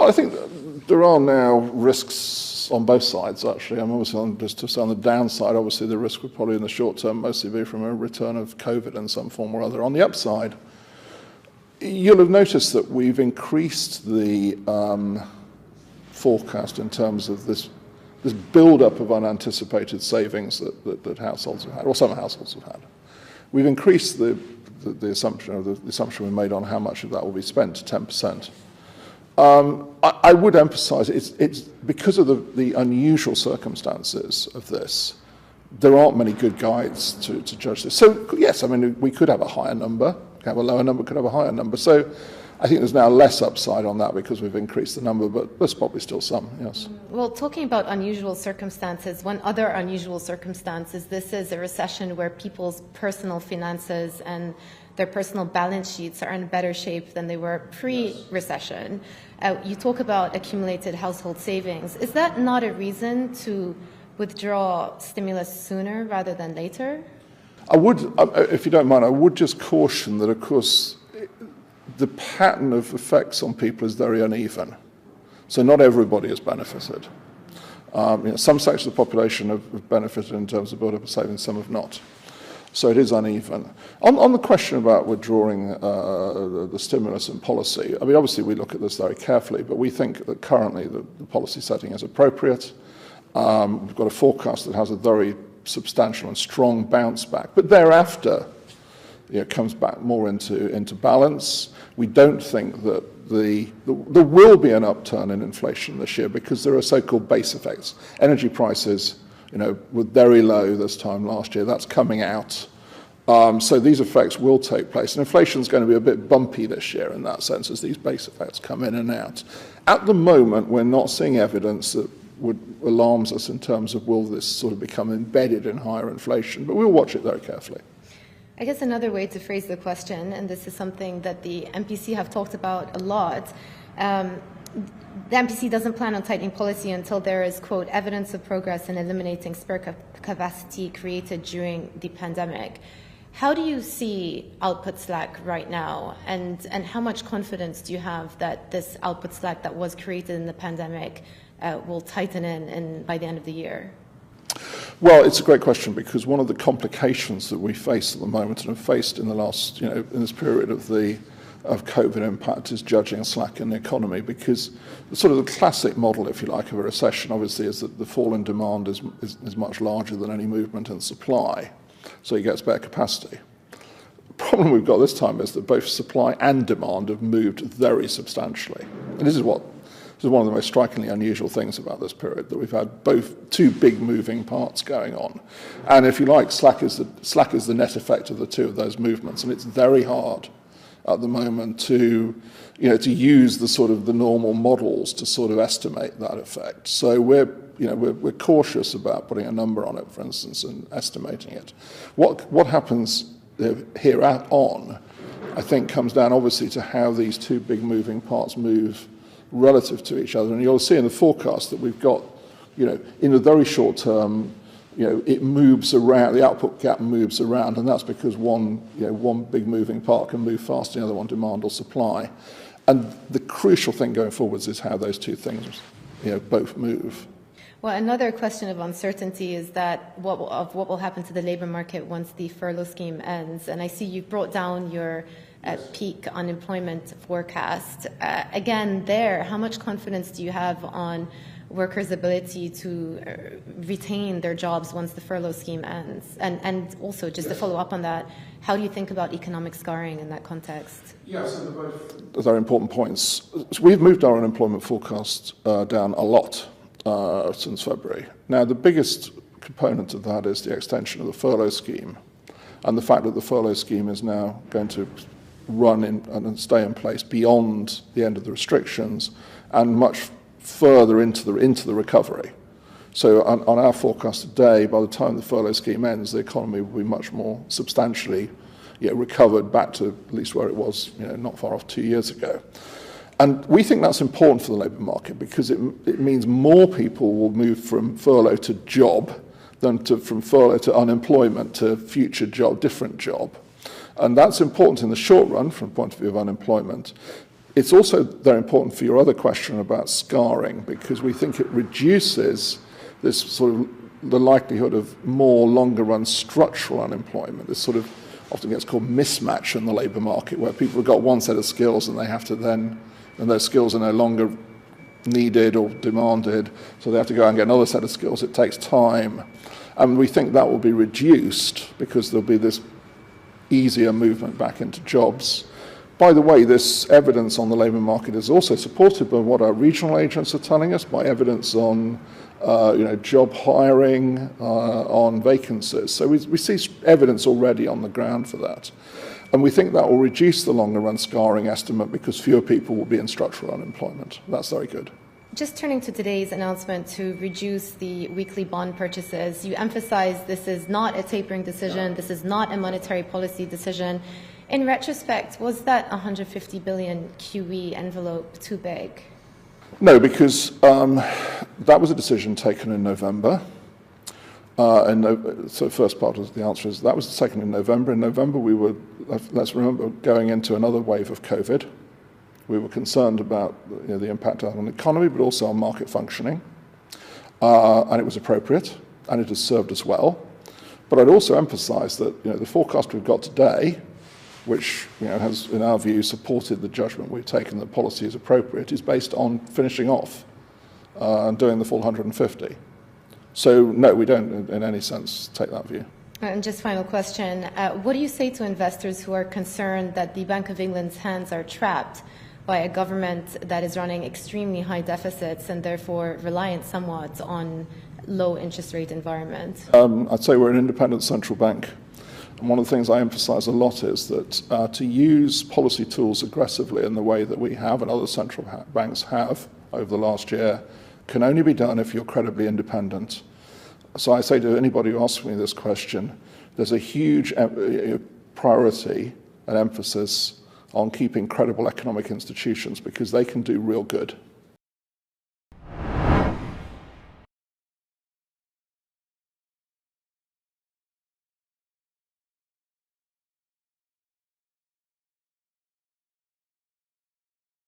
Well, I think there are now risks on both sides, actually. I'm obviously just to say on the downside, obviously the risk would probably in the short term mostly be from a return of COVID in some form or other. On the upside, you'll have noticed that we've increased the forecast in terms of this build-up of unanticipated savings that households have had, or some households have had. We've increased the assumption we made on how much of that will be spent to 10%. I would emphasise it's because of the unusual circumstances of this. There aren't many good guides to judge this. So yes, I mean we could have a higher number, could have a lower number, could have a higher number. So I think there's now less upside on that because we've increased the number, but there's probably still some, yes. Well, talking about unusual circumstances, one other unusual circumstance is this is a recession where people's personal finances and their personal balance sheets are in better shape than they were pre-recession. You talk about accumulated household savings. Is that not a reason to withdraw stimulus sooner rather than later? I would, if you don't mind, I would just caution that, of course, the pattern of effects on people is very uneven. So not everybody has benefited. Some sections of the population have benefited in terms of build-up of savings, some have not. So it is uneven. On the question about withdrawing the stimulus and policy, I mean, obviously we look at this very carefully, but we think that currently the policy setting is appropriate. We've got a forecast that has a very substantial and strong bounce back, but thereafter it comes back more into balance. We don't think that there will be an upturn in inflation this year because there are so-called base effects. Energy prices, were very low this time last year. That's coming out. So these effects will take place. And inflation is going to be a bit bumpy this year in that sense as these base effects come in and out. At the moment, we're not seeing evidence that alarms us in terms of will this sort of become embedded in higher inflation, but we'll watch it very carefully. I guess another way to phrase the question, and this is something that the MPC have talked about a lot, the MPC doesn't plan on tightening policy until there is, quote, evidence of progress in eliminating spare capacity created during the pandemic. How do you see output slack right now, and how much confidence do you have that this output slack that was created in the pandemic will tighten in by the end of the year? Well, it's a great question because one of the complications that we face at the moment and have faced in the last, in this period of COVID impact is judging slack in the economy, because sort of the classic model, if you like, of a recession obviously is that the fall in demand is much larger than any movement in supply, so you get spare capacity. The problem we've got this time is that both supply and demand have moved very substantially, and this is one of the most strikingly unusual things about this period, that we've had two big moving parts going on. And if you like, slack is the net effect of the two of those movements, and it's very hard at the moment to use the normal models to sort of estimate that effect. So we're cautious about putting a number on it, for instance, and estimating it. What happens here on, I think, comes down obviously to how these two big moving parts move relative to each other, and you'll see in the forecast that we've got, in the very short term, it moves around, the output gap moves around, and that's because one big moving part can move faster than the other one, demand or supply. And the crucial thing going forwards is how those two things, both move. Well, another question of uncertainty is that what will happen to the labour market once the furlough scheme ends. And I see you brought down your peak unemployment forecast. Again, how much confidence do you have on workers' ability to retain their jobs once the furlough scheme ends? And also, just to follow up on that, how do you think about economic scarring in that context? Yes, they're both very important points. So we've moved our unemployment forecast down a lot since February. Now, the biggest component of that is the extension of the furlough scheme, and the fact that the furlough scheme is now going to run and stay in place beyond the end of the restrictions and much further into the recovery. So on our forecast today, by the time the furlough scheme ends, the economy will be much more substantially recovered back to at least where it was not far off 2 years ago. And we think that's important for the labour market because it means more people will move from furlough to job than from furlough to unemployment to future job, different job. And that's important in the short run from the point of view of unemployment. It's also very important for your other question about scarring, because we think it reduces this sort of the likelihood of more longer run structural unemployment. This sort of often gets called mismatch in the labour market, where people have got one set of skills and they have to then, and those skills are no longer needed or demanded, so they have to go and get another set of skills. It takes time. And we think that will be reduced because there'll be this easier movement back into jobs. By the way, this evidence on the labour market is also supported by what our regional agents are telling us, by evidence on job hiring, on vacancies. So we see evidence already on the ground for that. And we think that will reduce the longer run scarring estimate because fewer people will be in structural unemployment. That's very good. Just turning to today's announcement to reduce the weekly bond purchases, you emphasize this is not a tapering decision, this is not a monetary policy decision. In retrospect, was that 150 billion QE envelope too big? No, because that was a decision taken in November. So first part of the answer is that was taken in November. In November, we were, let's remember, going into another wave of COVID. We were concerned about the impact on the economy, but also on market functioning. And it was appropriate, and it has served us well. But I'd also emphasize that the forecast we've got today, which has, in our view, supported the judgment we've taken that policy is appropriate, is based on finishing off and doing the full 150. So, no, we don't, in any sense, take that view. And just final question. What do you say to investors who are concerned that the Bank of England's hands are trapped by a government that is running extremely high deficits and therefore reliant somewhat on low interest rate environment? I'd say we're an independent central bank. And one of the things I emphasize a lot is that to use policy tools aggressively in the way that we have and other central banks have over the last year can only be done if you're credibly independent. So I say to anybody who asks me this question, there's a huge priority and emphasis on keeping credible economic institutions because they can do real good.